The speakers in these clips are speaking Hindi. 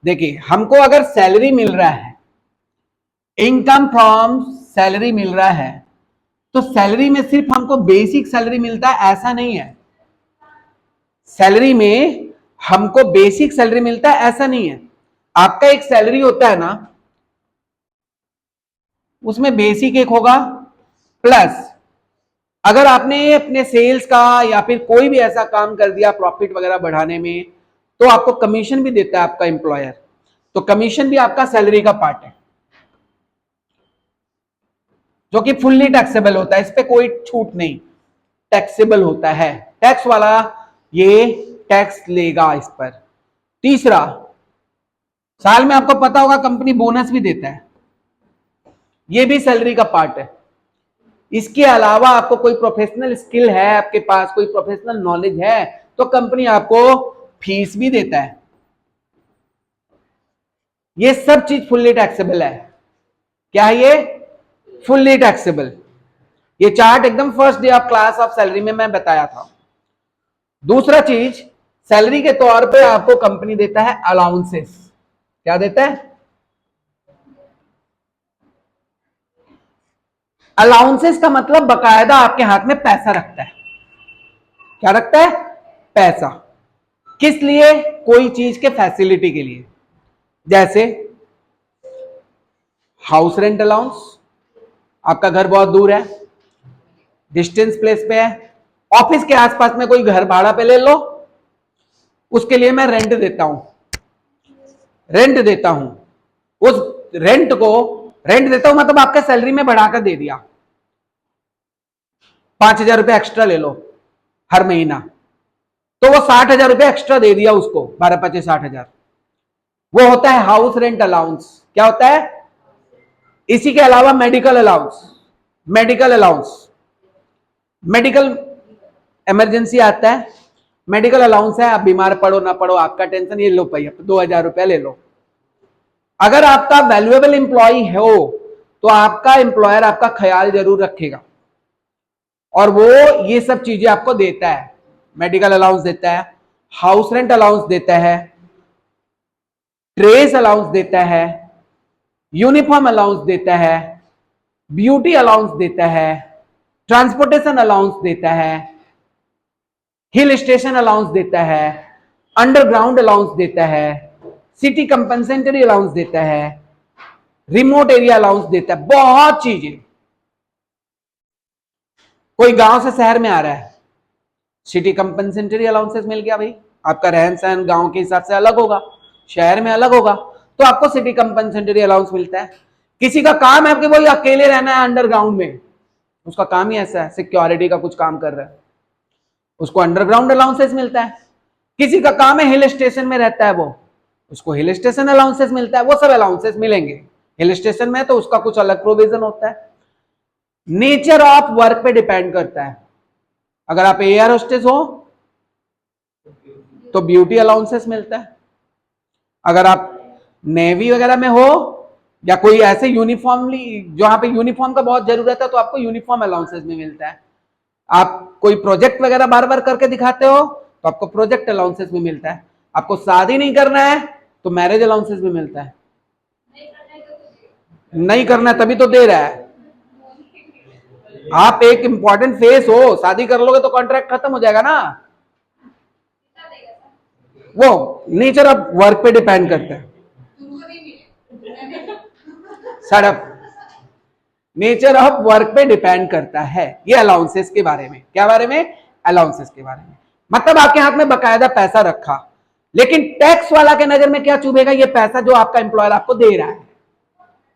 देखिए, हमको अगर सैलरी मिल रहा है, इनकम फ्रॉम सैलरी मिल रहा है, तो सैलरी में सिर्फ हमको बेसिक सैलरी मिलता है ऐसा नहीं है। सैलरी में हमको बेसिक सैलरी मिलता है ऐसा नहीं है। आपका एक सैलरी होता है ना, उसमें बेसिक एक होगा, प्लस अगर आपने अपने सेल्स का या फिर कोई भी ऐसा काम कर दिया प्रॉफिट वगैरह बढ़ाने में, तो आपको कमीशन भी देता है आपका एम्प्लॉयर। तो कमीशन भी आपका सैलरी का पार्ट है, जो कि फुल्ली टैक्सेबल होता है, इस पे कोई छूट नहीं, टैक्सेबल होता है। टैक्स वाला ये टैक्स लेगा इस पर। तीसरा, साल में आपको पता होगा कंपनी बोनस भी देता है, ये भी सैलरी का पार्ट है। इसके अलावा आपको कोई प्रोफेशनल स्किल है, आपके पास कोई प्रोफेशनल नॉलेज है, तो कंपनी आपको फीस भी देता है। ये सब चीज फुल्ली टैक्सेबल है। क्या है ये? Fully taxable. ये चार्ट एकदम first day of class of salary में मैं बताया था। दूसरा चीज, सैलरी के तौर पे आपको कंपनी देता है अलाउंसेस। क्या देता है? अलाउंसेस का मतलब बकायदा आपके हाथ में पैसा रखता है। क्या रखता है? पैसा। किस लिए? कोई चीज के फैसिलिटी के लिए। जैसे हाउस रेंट अलाउंस, आपका घर बहुत दूर है, डिस्टेंस प्लेस पे है, ऑफिस के आसपास में कोई घर भाड़ा पे ले लो, उसके लिए मैं रेंट देता हूं। उस रेंट देता हूं मतलब आपके सैलरी में बढ़ाकर दे दिया, 5,000 रुपए एक्स्ट्रा ले लो हर महीना, तो वो 60,000 रुपए एक्स्ट्रा दे दिया उसको, 12-25-60,000। वो होता है हाउस रेंट अलाउंस। क्या होता है? इसी के अलावा मेडिकल अलाउंस। मेडिकल इमरजेंसी आता है, मेडिकल अलाउंस है, आप बीमार पड़ो ना पड़ो आपका टेंशन, ये लो भैया 2,000 रुपया ले लो। अगर आपका वैल्यूएबल एम्प्लॉय हो तो आपका एम्प्लॉयर आपका ख्याल जरूर रखेगा, और वो ये सब चीजें आपको देता है। मेडिकल अलाउंस देता है, हाउस रेंट अलाउंस देता है, ट्रेस अलाउंस देता है, यूनिफॉर्म अलाउंस देता है, ब्यूटी अलाउंस देता है, ट्रांसपोर्टेशन अलाउंस देता है, हिल स्टेशन अलाउंस देता है, अंडरग्राउंड अलाउंस देता है, सिटी कंपनसेटरी अलाउंस देता है, रिमोट एरिया अलाउंस देता है, बहुत चीजें। कोई गांव से शहर में आ रहा है, सिटी कंपनसेटरी अलाउंसेस मिल गया भाई, आपका रहन सहन गांव के हिसाब से अलग होगा, शहर में अलग होगा, तो आपको सिटी कंपनसेटरी अलाउंस मिलता है। किसी का काम है कि भाई अकेले रहना है अंडरग्राउंड में, उसका काम ही ऐसा है, सिक्योरिटी का कुछ काम कर रहा है, उसको अंडरग्राउंड अलाउंसेस मिलता है। किसी का काम है हिल स्टेशन में रहता है वो, उसको हिल स्टेशन अलाउंसेस मिलता है। वो सब अलाउंसेस मिलेंगे। हिल स्टेशन में तो उसका कुछ अलग प्रोविजन होता है। नेचर ऑफ वर्क पे डिपेंड करता है। अगर आप एयर होस्टेस हो तो ब्यूटी अलाउंसेस मिलता है, अगर आप नेवी वगैरह में हो या कोई ऐसे यूनिफॉर्मली जहां पे यूनिफॉर्म का बहुत जरूरत है, तो आपको यूनिफॉर्म अलाउंसेस में मिलता है। आप कोई प्रोजेक्ट वगैरह बार बार करके दिखाते हो तो आपको प्रोजेक्ट अलाउंसेस में मिलता है। आपको शादी नहीं करना है तो मैरिज अलाउंसेस में मिलता है। नहीं करना है तभी तो दे रहा है। आप एक इंपॉर्टेंट फेस हो, शादी कर लोगे तो कॉन्ट्रैक्ट खत्म हो जाएगा ना। वो नेचर ऑफ वर्क पे डिपेंड करता है। सड़क नेचर ऑफ वर्क पे डिपेंड करता है। ये अलाउंसेस के बारे में, क्या बारे में? अलाउंसेस के बारे में। मतलब आपके हाथ में बकायदा पैसा रखा, लेकिन टैक्स वाला के नजर में क्या चुभेगा? ये पैसा जो आपका एम्प्लॉयर आपको दे रहा है,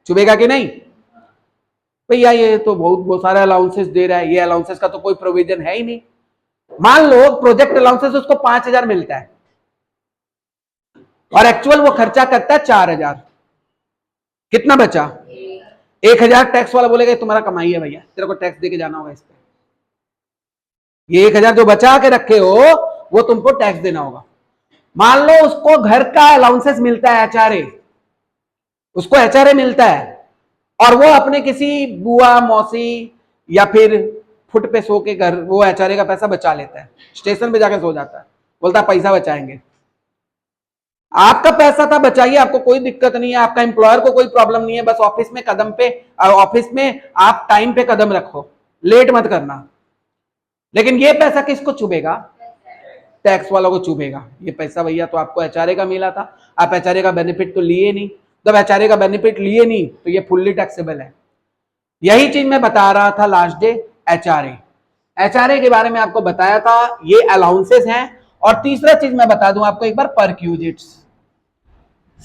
चुभेगा कि नहीं? भैया ये तो बहुत सारे अलाउंसेस दे रहा है, ये अलाउंसेस का तो कोई प्रोविजन है ही नहीं। मान लो प्रोजेक्ट अलाउंसेस उसको 5,000 मिलता है और एक्चुअल वो खर्चा करता है 4,000, कितना बचा? 1,000 टैक्स वाला बोलेगा तुम्हारा कमाई है भैया, तेरे को टैक्स देके जाना होगा इस पे। ये 1,000 जो बचा के रखे हो वो तुमको टैक्स देना होगा। मान लो उसको घर का अलाउंसेस मिलता है, एचआरए, उसको एचआरए मिलता है, और वो अपने किसी बुआ मौसी या फिर फुट पे सो के घर वो एचआरए का पैसा बचा लेता है, स्टेशन पे जाकर सो जाता है, बोलता है पैसा बचाएंगे। आपका पैसा था, बचाइए, आपको कोई दिक्कत नहीं है, आपका एम्प्लॉयर को कोई प्रॉब्लम नहीं है, बस ऑफिस में कदम पे, ऑफिस में आप टाइम पे कदम रखो, लेट मत करना। लेकिन ये पैसा किसको चुभेगा? टैक्स वालों को चुभेगा। ये पैसा भैया तो आपको एचआरए का मिला था, आप एचआरए का बेनिफिट तो लिए नहीं, जब एचआरए का बेनिफिट लिए नहीं तो ये फुल्ली टैक्सेबल है। यही चीज मैं बता रहा था लास्ट डे, एचआरए, एचआरए के बारे में आपको बताया था, ये अलाउंसेस हैं। और तीसरा चीज मैं बता दूं आपको एक बार, परक्यूजिट्स।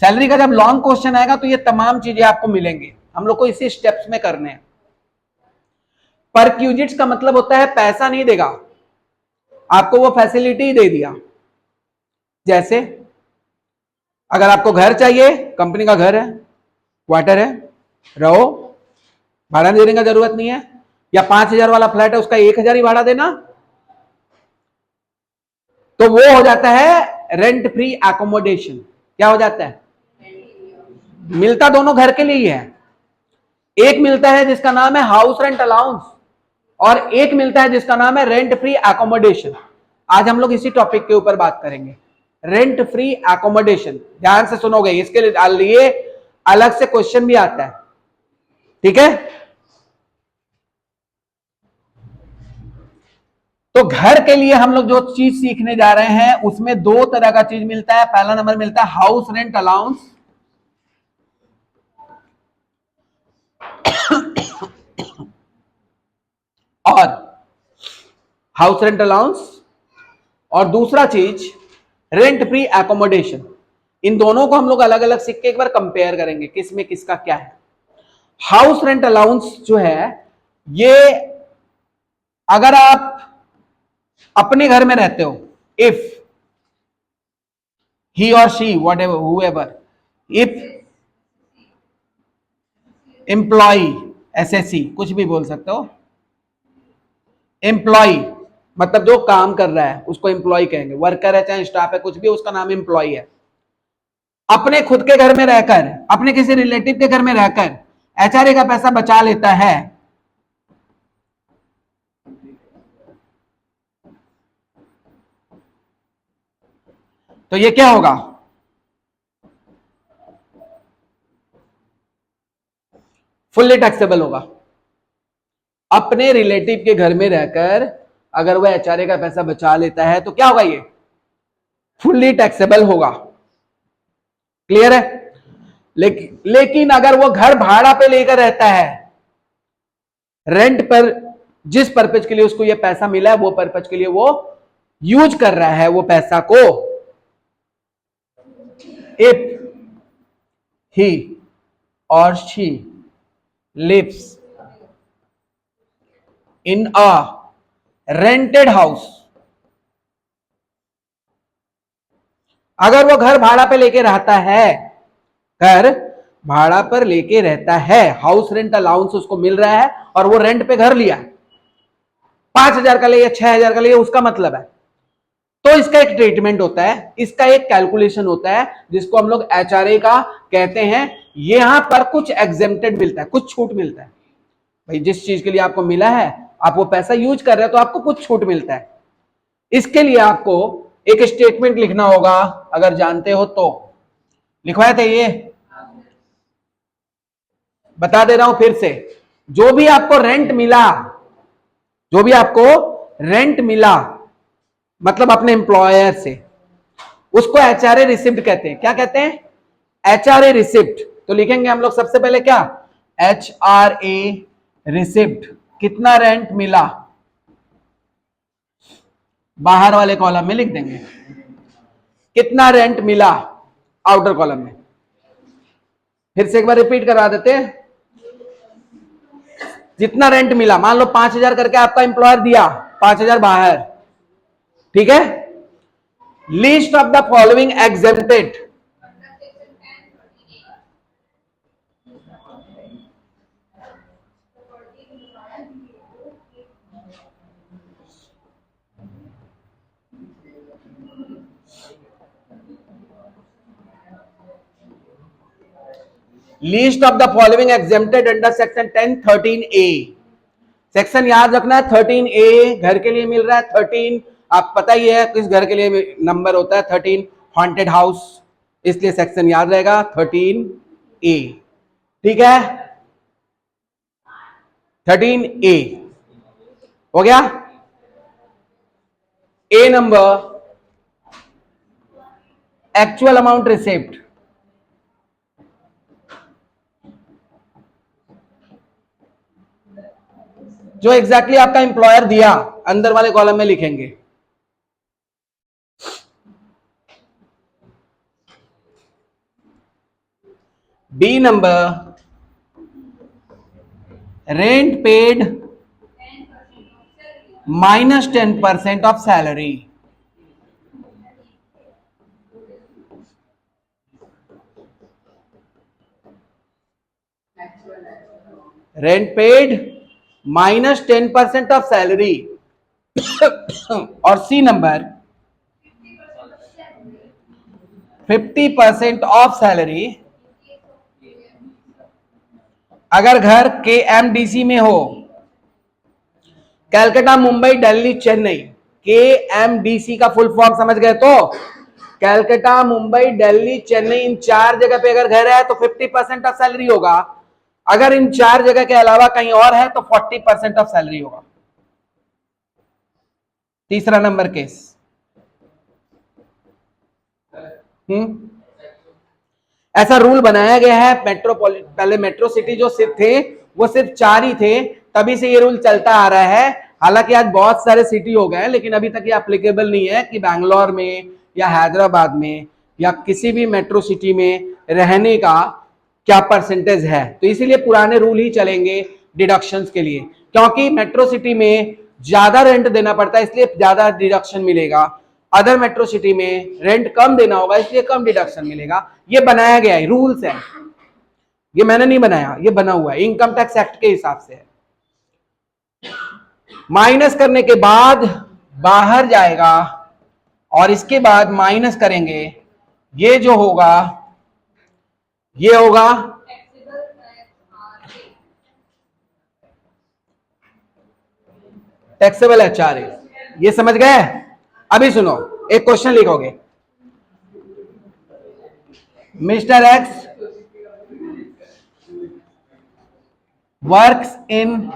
सैलरी का जब लॉन्ग क्वेश्चन आएगा तो ये तमाम चीजें आपको मिलेंगे, हम लोग को इसी स्टेप्स में करने हैं। परक्यूजिट्स का मतलब होता है पैसा नहीं देगा आपको, वो फैसिलिटी दे दिया। जैसे अगर आपको घर चाहिए, कंपनी का घर है, क्वार्टर है, रहो, भाड़ा देने का जरूरत नहीं है, या 5,000 वाला फ्लैट है उसका 1,000 ही भाड़ा देना, तो वो हो जाता है रेंट फ्री एकोमोडेशन। क्या हो जाता है? मिलता दोनों घर के लिए ही है। एक मिलता है जिसका नाम है हाउस रेंट अलाउंस, और एक मिलता है जिसका नाम है रेंट फ्री एकोमोडेशन। आज हम लोग इसी टॉपिक के ऊपर बात करेंगे, रेंट फ्री एकोमोडेशन। ध्यान से सुनोगे, इसके लिए अलग से क्वेश्चन भी आता है, ठीक है? तो घर के लिए हम लोग जो चीज सीखने जा रहे हैं उसमें दो तरह का चीज मिलता है। पहला नंबर मिलता है हाउस रेंट अलाउंस, और हाउस रेंट अलाउंस, और दूसरा चीज रेंट फ्री एकोमोडेशन। इन दोनों को हम लोग अलग अलग सीख के एक बार कंपेयर करेंगे किसमें किसका क्या है। हाउस रेंट अलाउंस जो है, ये अगर आप अपने घर में रहते हो, if he or she whatever whoever, if employee, SSC कुछ भी बोल सकते हो, एम्प्लॉय मतलब जो काम कर रहा है उसको एम्प्लॉय कहेंगे, वर्कर है चाहे स्टाफ है कुछ भी, उसका नाम एम्प्लॉय है। अपने खुद के घर में रहकर, अपने किसी रिलेटिव के घर में रहकर एचआरए का पैसा बचा लेता है, तो ये क्या होगा? फुल्ली टैक्सेबल होगा। अपने रिलेटिव के घर में रहकर अगर वह एचआरए का पैसा बचा लेता है तो क्या होगा? ये फुल्ली टैक्सेबल होगा। क्लियर है? लेकिन अगर वो घर भाड़ा पे लेकर रहता है, रेंट पर, जिस पर्पज के लिए उसको ये पैसा मिला है वो पर्पज के लिए वो यूज कर रहा है वो पैसा को, इफ ही और she lives in a rented house, अगर वो घर भाड़ा पे लेके रहता है, घर भाड़ा पर लेके रहता है, हाउस रेंट अलाउंस उसको मिल रहा है और वो रेंट पे घर लिया, 5,000 का ले या 6,000 का ले, उसका मतलब है, तो इसका एक ट्रीटमेंट होता है, इसका एक कैलकुलेशन होता है जिसको हम लोग एचआरए का कहते हैं। यहां पर कुछ एग्जेम्प्टेड मिलता है, कुछ छूट मिलता है। भाई जिस चीज के लिए आपको मिला है आप वो पैसा यूज कर रहे हो तो आपको कुछ छूट मिलता है। इसके लिए आपको एक स्टेटमेंट लिखना होगा, अगर जानते हो तो। लिखवाया था ये, बता दे रहा हूं फिर से। जो भी आपको रेंट मिला, जो भी आपको रेंट मिला मतलब अपने एम्प्लॉयर से, उसको एचआरए रिसिप्ट कहते हैं। क्या कहते हैं? HRA receipt. तो लिखेंगे हम लोग सबसे पहले क्या? HRA receipt. कितना रेंट मिला, बाहर वाले कॉलम में लिख देंगे, कितना रेंट मिला आउटर कॉलम में। फिर से एक बार रिपीट करवा देते हैं, जितना रेंट मिला, मान लो 5,000 करके आपका एम्प्लॉयर दिया, 5,000 बाहर, ठीक है? List of the following exempted, list of the following exempted under section 10(13)A। Section याद रखना है, 13A घर के लिए मिल रहा है। 13 आप पता ही है किस घर के लिए नंबर होता है, 13 हॉन्टेड हाउस, इसलिए सेक्शन याद रहेगा 13A। ठीक है, 13A हो गया। A number, actual amount receipt, जो एग्जैक्टली आपका एम्प्लॉयर दिया अंदर वाले कॉलम में लिखेंगे। B number, rent paid -10% of salary. Rent paid -10% of salary. और सी नंबर, 50% ऑफ सैलरी अगर घर के एमडीसी में हो, कैलकाटा, मुंबई, दिल्ली, चेन्नई। के एमडीसी का फुल फॉर्म समझ गए तो कैलकाटा, मुंबई, दिल्ली, चेन्नई, इन 4 जगह पे अगर घर है तो 50% ऑफ सैलरी होगा। अगर इन 4 जगह के अलावा कहीं और है तो 40% ऑफ सैलरी होगा। तीसरा नंबर केस। ऐसा रूल बनाया गया है मेट्रोपॉलिटन, पहले मेट्रो सिटी जो सिर्फ थे वो सिर्फ 4 ही थे, तभी से ये रूल चलता आ रहा है। हालांकि आज बहुत सारे सिटी हो गए हैं, लेकिन अभी तक ये एप्लीकेबल नहीं है कि बैंगलोर में या हैदराबाद में या किसी भी मेट्रो सिटी में रहने का क्या परसेंटेज है। तो इसीलिए पुराने रूल ही चलेंगे डिडक्शंस के लिए, क्योंकि मेट्रो सिटी में ज्यादा रेंट देना पड़ता है इसलिए ज्यादा डिडक्शन मिलेगा, अदर मेट्रो सिटी में रेंट कम देना होगा इसलिए कम डिडक्शन मिलेगा। ये बनाया गया है, रूल्स है, ये मैंने नहीं बनाया, ये बना हुआ है, इनकम टैक्स एक्ट के हिसाब से है। माइनस करने के बाद बाहर जाएगा और इसके बाद माइनस करेंगे, ये जो होगा ये होगा टैक्सेबल एचआरए। ये समझ गए? अभी सुनो, एक क्वेश्चन लिखोगे, मिस्टर एक्स वर्क्स इन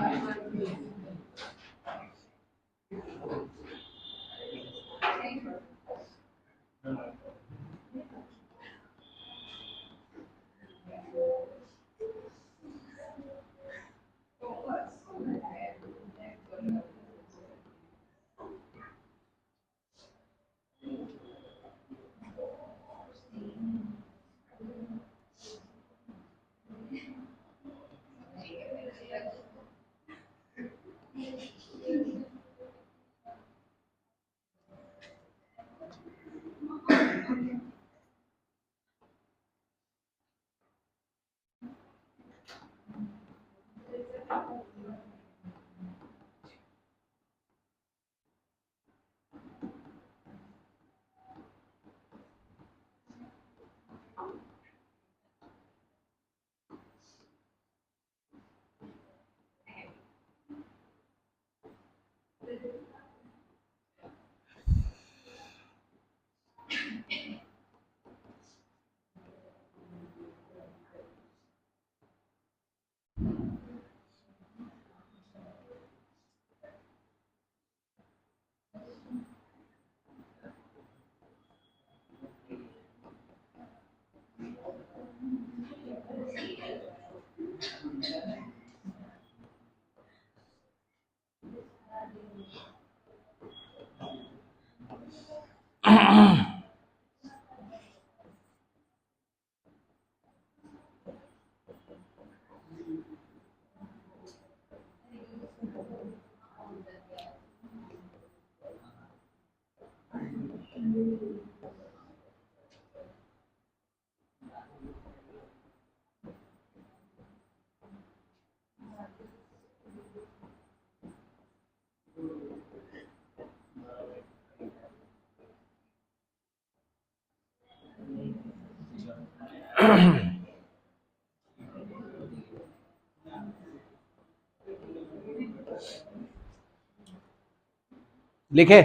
लिखे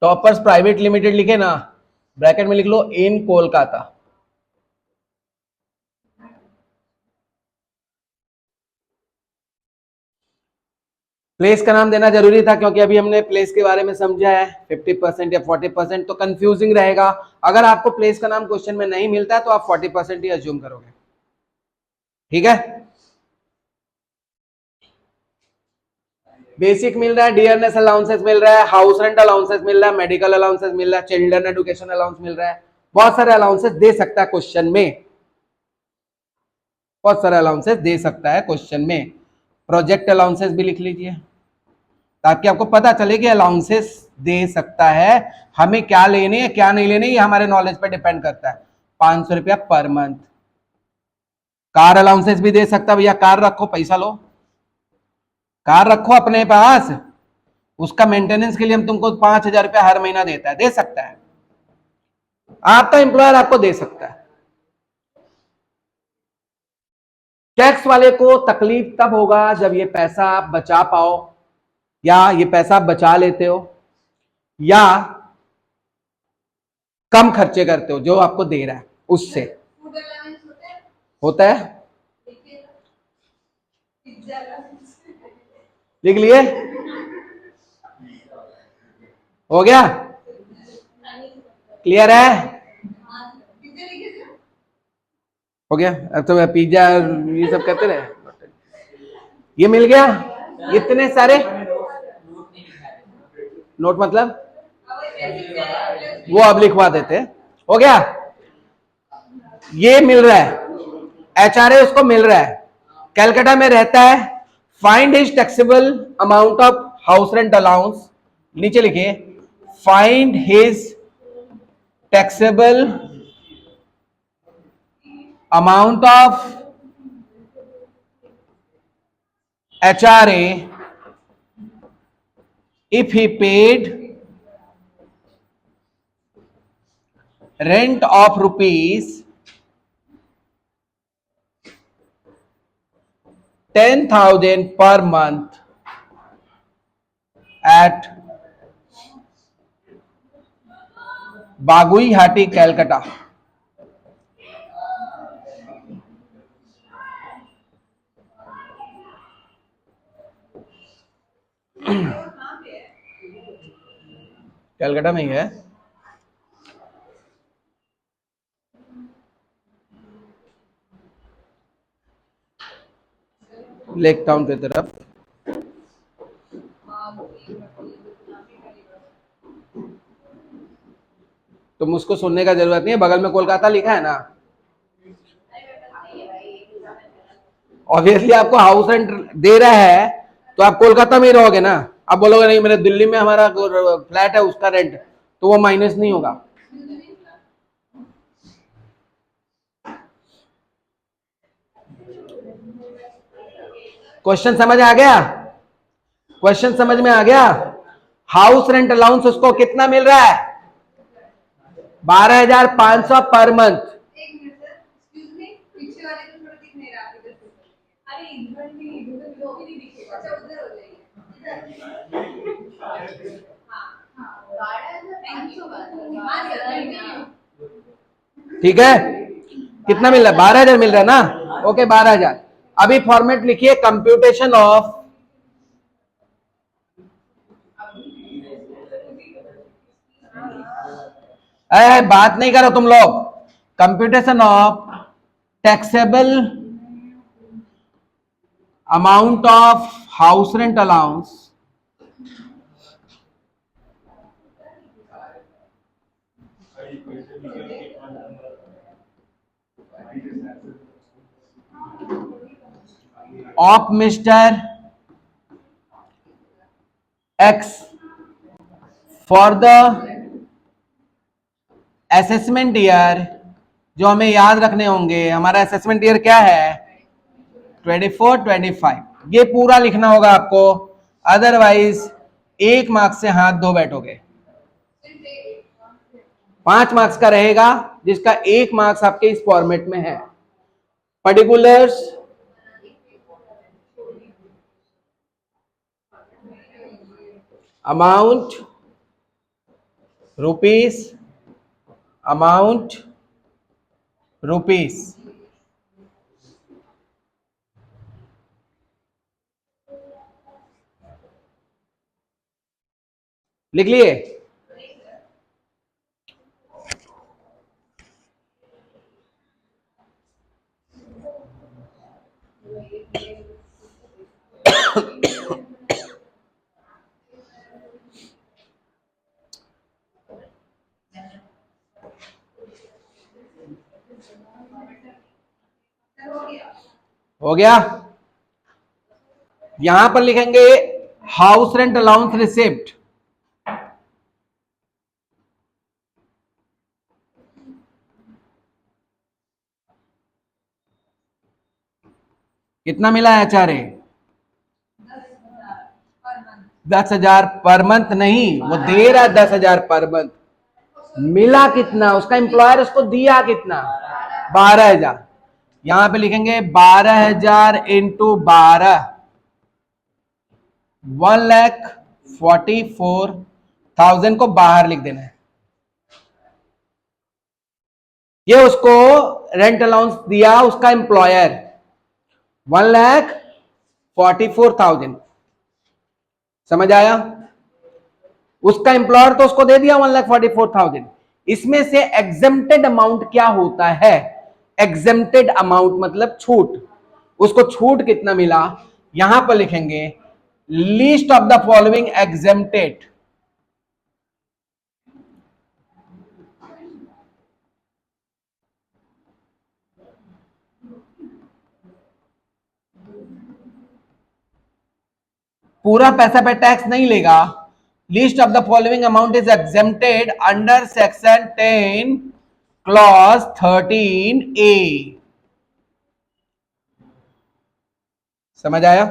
टॉपर्स प्राइवेट लिमिटेड लिखे ना, ब्रैकेट में लिख लो इन कोलकाता। प्लेस का नाम देना जरूरी था क्योंकि अभी हमने प्लेस के बारे में समझा है 50% या 40%, तो कंफ्यूजिंग रहेगा। अगर आपको प्लेस का नाम क्वेश्चन में नहीं मिलता है तो आप 40% ही अज्यूम करोगे, ठीक है। बेसिक मिल रहा है, डियरनेस अलाउंसेस मिल रहा है, हाउस रेंट अलाउंसेस मिल रहा है, मेडिकल अलाउंसेस मिल रहा है, चिल्ड्रन एजुकेशन अलाउंस मिल रहा है, बहुत सारे अलाउंसेस दे सकता है क्वेश्चन में, बहुत सारे अलाउंसेस दे सकता है क्वेश्चन में। प्रोजेक्ट अलाउंसेस भी लिख लीजिए ताकि आपको पता चले कि अलाउंसेस दे सकता है, हमें क्या लेने हैं क्या नहीं लेने ये हमारे नॉलेज पे डिपेंड करता है। 500 रुपया पर मंथ। कार अलाउंसेस भी दे सकता है, भैया कार रखो पैसा लो, कार रखो अपने पास, उसका मेंटेनेंस के लिए हम तुमको 5,000 रुपया हर महीना देता है, दे सकता है, आपका एम्प्लॉयर आपको दे सकता है। टैक्स वाले को तकलीफ तब होगा जब ये पैसा आप बचा पाओ, या ये पैसा आप बचा लेते हो, या कम खर्चे करते हो जो आपको दे रहा है उससे होता है। लिख लिए, हो गया, क्लियर है, हो गया। अब तो पिज्जा ये सब कहते रहे, ये मिल गया, इतने सारे नोट मतलब वो अब लिखवा देते, हो गया। ये मिल रहा है, एचआरए उसको मिल रहा है, कलकत्ता में रहता है, find his taxable amount of house rent allowance, नीचे लिखिए find his taxable amount of HRA if he paid rent of rupees 10,000 per month at Baguihati, Calcutta. Calcutta में ही है, लेक टाउन की तरफ। तुम उसको सुनने का जरूरत नहीं है, बगल में कोलकाता लिखा है ना, ऑब्वियसली आपको हाउस रेंट दे रहा है तो आप कोलकाता में ही रहोगे ना। आप बोलोगे नहीं मेरे दिल्ली में हमारा फ्लैट है उसका रेंट, तो वो माइनस नहीं होगा। क्वेश्चन समझ आ गया, क्वेश्चन समझ में आ गया। हाउस रेंट अलाउंस उसको कितना मिल रहा है, 12,500 पर मंथ। ठीक है, कितना मिल रहा है, 12,000 मिल रहा है ना, ओके 12,000। अभी फॉर्मेट लिखिए कंप्यूटेशन ऑफ बात नहीं करो तुम लोग, computation of taxable amount of house rent allowance of mister x for the assessment year, जो हमें याद रखने होंगे, हमारा असेसमेंट ईयर क्या है 24-25, ये पूरा लिखना होगा आपको, अदरवाइज 1 मार्क्स से हाथ धो बैठोगे। 5 मार्क्स का रहेगा जिसका 1 मार्क्स आपके इस फॉर्मेट में है। Particulars amount rupees, amount rupees. लिख लिए? हो गया। यहां पर लिखेंगे हाउस रेंट अलाउंस रिसिप्ट। कितना मिला है HRA? 10,000 पर मंथ नहीं, वो दे रहा है 10,000 पर मंथ। मिला कितना? उसका एम्प्लॉयर उसको दिया कितना? 12,000। यहां पे लिखेंगे 12,000 इंटू 12, 1,44,000 को बाहर लिख देना है। ये उसको रेंट अलाउंस दिया उसका एम्प्लॉयर 1,44,000। समझ आया? उसका एम्प्लॉयर तो उसको दे दिया 1,44,000। इसमें से एग्जेम्प्टेड अमाउंट क्या होता है? एग्जेम्प्टेड अमाउंट मतलब छूट। उसको छूट कितना मिला? यहां पर लिखेंगे least of the following exempted. पूरा पैसा पे टैक्स नहीं लेगा। List of the following amount is exempted under section 10 clause 13A। समझ आया?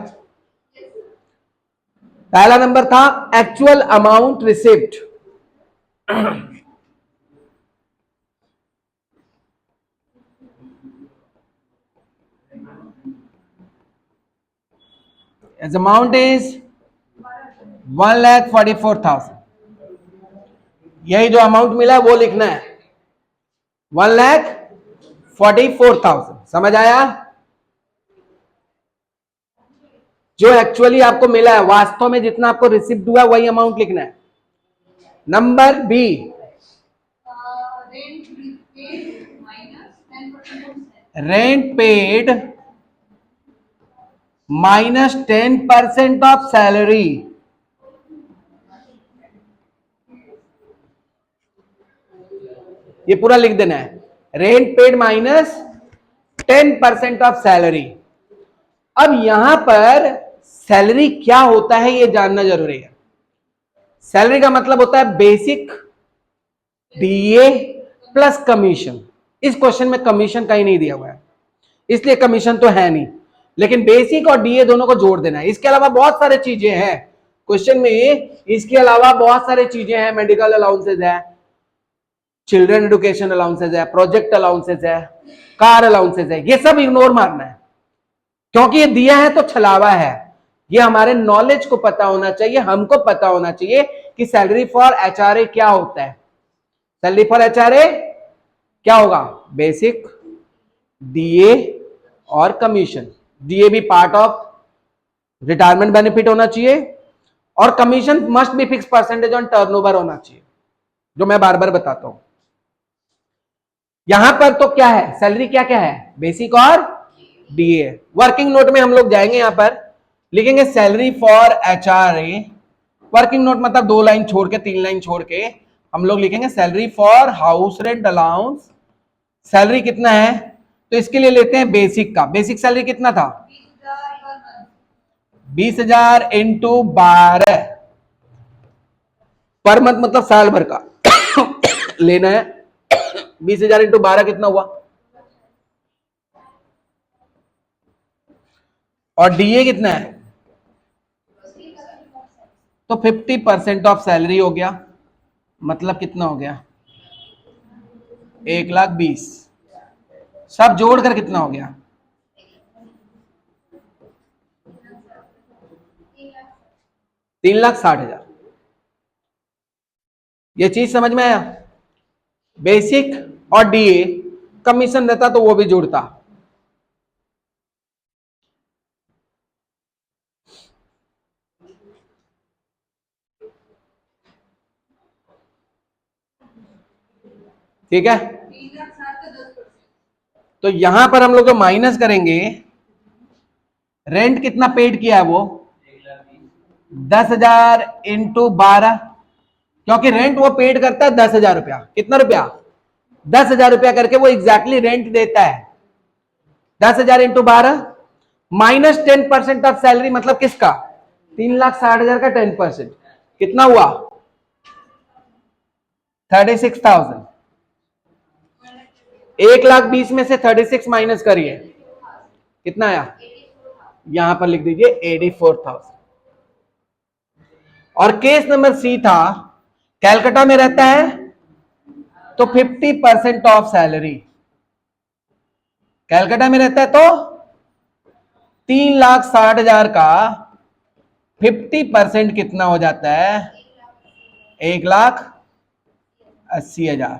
पहला नंबर था actual amount receipt. Its amount is 1,44,000। यही जो अमाउंट मिला है वो लिखना है 1,44,000। समझ आया? जो एक्चुअली आपको मिला है, वास्तव में जितना आपको रिसिप्ट हुआ वही अमाउंट लिखना है। Number B, rent paid minus 10% of salary. ये पूरा लिख देना है, rent paid minus 10% of salary. अब यहां पर सैलरी क्या होता है ये जानना जरूरी है। सैलरी का मतलब होता है बेसिक, डीए प्लस कमीशन। इस क्वेश्चन में कमीशन का ही नहीं दिया हुआ है, इसलिए कमीशन तो है नहीं, लेकिन बेसिक और डीए दोनों को जोड़ देना है। इसके अलावा बहुत सारे चीजें हैं क्वेश्चन में, इसके अलावा बहुत सारे चीजें हैं। मेडिकल अलाउंसेज है, चिल्ड्रन एजुकेशन अलाउंसेज है, प्रोजेक्ट अलाउंसेज है, कार अलाउंसेज है। ये सब इग्नोर मारना है, क्योंकि ये दिया है तो छलावा है। ये हमारे नॉलेज को पता होना चाहिए, हमको पता होना चाहिए कि सैलरी फॉर एचआरए क्या होता है। सैलरी फॉर एचआरए क्या होगा? बेसिक, डीए और कमीशन। डीए भी पार्ट ऑफ रिटायरमेंट बेनिफिट होना चाहिए, और commission must be fix percentage on turnover होना चाहिए, जो मैं बार बार बताता हूं। यहां पर तो क्या है, सैलरी क्या क्या है? बेसिक और डीए। वर्किंग नोट में हम लोग जाएंगे, यहां पर लिखेंगे salary for HRA. Working note मतलब 2 लाइन छोड़ के, 3 लाइन छोड़ के हम लोग लिखेंगे salary for house rent allowance. Salary कितना है? तो इसके लिए लेते हैं बेसिक का। बेसिक सैलरी कितना था? 20,000 इंटू 12 पर मंथ, मतलब साल भर का लेना है। 20,000 इंटू 12 कितना हुआ? और डीए कितना है? तो 50% ऑफ सैलरी हो गया, मतलब कितना हो गया? 1,20,000। सब जोड़कर कितना हो गया? 3,60,000। ये चीज समझ में आया? बेसिक और डीए कमीशन रहता तो वो भी जुड़ता। ठीक है, तो यहां पर हम लोग जो माइनस करेंगे, रेंट कितना पेड किया है वो 10,000 इंटू 12, क्योंकि रेंट वो पेड करता है 10,000 रुपया। कितना रुपया? 10,000 रुपया करके वो एग्जैक्टली रेंट देता है। 10,000 इंटू 12 माइनस 10% ऑफ सैलरी, मतलब किसका? 3,60,000 का 10%, कितना हुआ? 36,000। 1,20,000 में से 36 माइनस करिए, कितना आया? यहां पर लिख दीजिए 84,000। और केस नंबर सी था, कैलकाटा में रहता है तो 50% ऑफ सैलरी। कैलकाटा में रहता है तो 3,60,000 का 50% कितना हो जाता है? 1,80,000।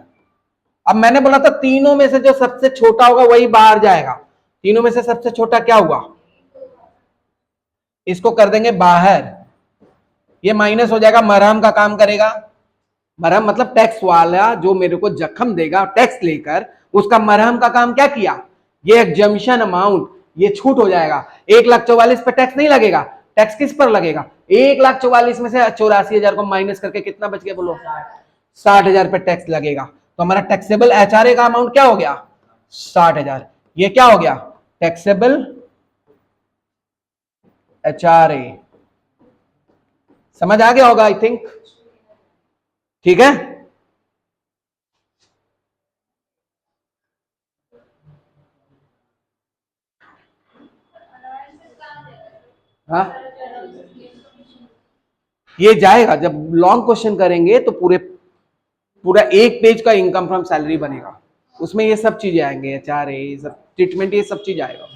अब मैंने बोला था तीनों में से जो सबसे छोटा होगा वही बाहर जाएगा। तीनों में से सबसे छोटा क्या हुआ? इसको कर देंगे बाहर, ये माइनस हो जाएगा, मरहम का काम करेगा। मरहम मतलब टैक्स वाला जो मेरे को जख्म देगा टैक्स लेकर, उसका मरहम का काम क्या किया? ये एग्जम्पशन अमाउंट, ये छूट हो जाएगा। 1,44,000 पर टैक्स नहीं लगेगा। टैक्स किस पर लगेगा? 1,44,000 में से 84,000 को माइनस करके कितना बच गया बोलो? 60,000 पे टैक्स लगेगा। तो हमारा टैक्सेबल एचआरए का अमाउंट क्या हो गया? 60,000। ये क्या हो गया? Taxable HRA. समझ आ गया होगा आई थिंक। ठीक है, हाँ ये जाएगा जब लॉन्ग क्वेश्चन करेंगे तो पूरा एक पेज का इनकम फ्रॉम सैलरी बनेगा, उसमें ये सब चीजें आएंगे, एचआरए, सब ट्रीटमेंट, ये सब चीज आएगा।